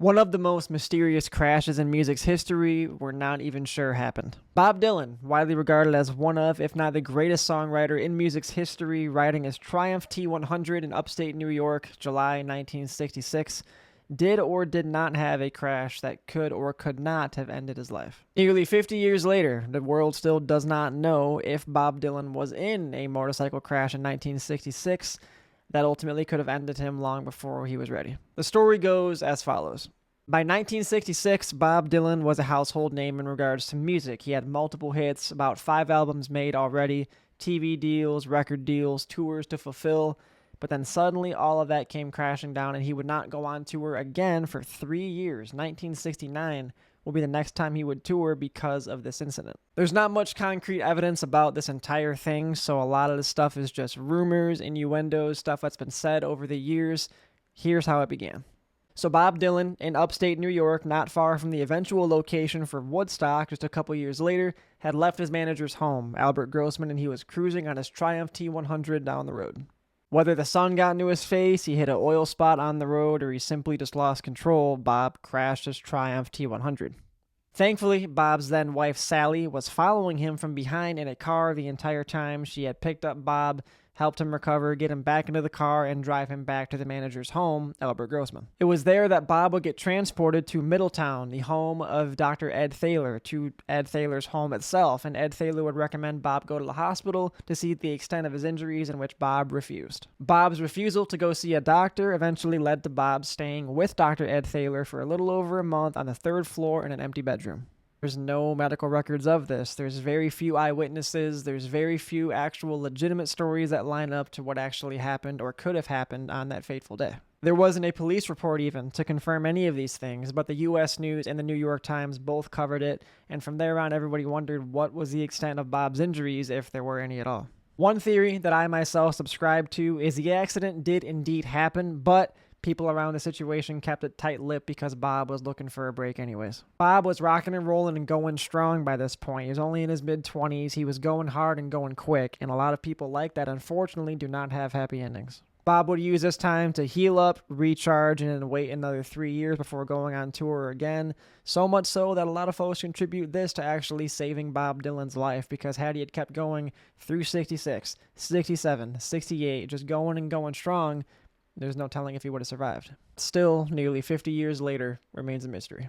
One of the most mysterious crashes in music's history we're not even sure happened. Bob Dylan, widely regarded as one of, if not the greatest songwriter in music's history, writing his Triumph T100 in upstate New York, July 1966, did or did not have a crash that could or could not have ended his life. Nearly 50 years later, the world still does not know if Bob Dylan was in a motorcycle crash in 1966 that ultimately could have ended him long before he was ready. The story goes as follows. By 1966, Bob Dylan was a household name in regards to music. He had multiple hits, about 5 albums made already, TV deals, record deals, tours to fulfill. But then suddenly all of that came crashing down and he would not go on tour again for 3 years. 1969 will be the next time he would tour because of this incident. There's not much concrete evidence about this entire thing, so a lot of this stuff is just rumors, innuendos, stuff that's been said over the years. Here's how it began. So Bob Dylan, in upstate New York, not far from the eventual location for Woodstock just a couple years later, had left his manager's home, Albert Grossman, and he was cruising on his Triumph T100 down the road. Whether the sun got into his face, he hit an oil spot on the road, or he simply just lost control, Bob crashed his Triumph T100. Thankfully, Bob's then wife Sally was following him from behind in a car the entire time. She had picked up Bob, helped him recover, get him back into the car, and drive him back to the manager's home, Albert Grossman. It was there that Bob would get transported to Middletown, the home of Dr. Ed Thaler, to Ed Thaler's home itself, and Ed Thaler would recommend Bob go to the hospital to see the extent of his injuries, in which Bob refused. Bob's refusal to go see a doctor eventually led to Bob staying with Dr. Ed Thaler for a little over a month on the 3rd floor in an empty bedroom. There's no medical records of this. There's very few eyewitnesses. There's very few actual legitimate stories that line up to what actually happened or could have happened on that fateful day. There wasn't a police report even to confirm any of these things, but the U.S. News and the New York Times both covered it, and from there on everybody wondered what was the extent of Bob's injuries, if there were any at all. One theory that I myself subscribe to is the accident did indeed happen, but people around the situation kept it tight-lipped because Bob was looking for a break anyways. Bob was rocking and rolling and going strong by this point. He was only in his mid-20s. He was going hard and going quick, and a lot of people like that, unfortunately, do not have happy endings. Bob would use this time to heal up, recharge, and then wait another 3 years before going on tour again. So much so that a lot of folks contribute this to actually saving Bob Dylan's life, because had he had kept going through 66, 67, 68, just going and going strong, there's no telling if he would have survived. Still, nearly 50 years later, remains a mystery.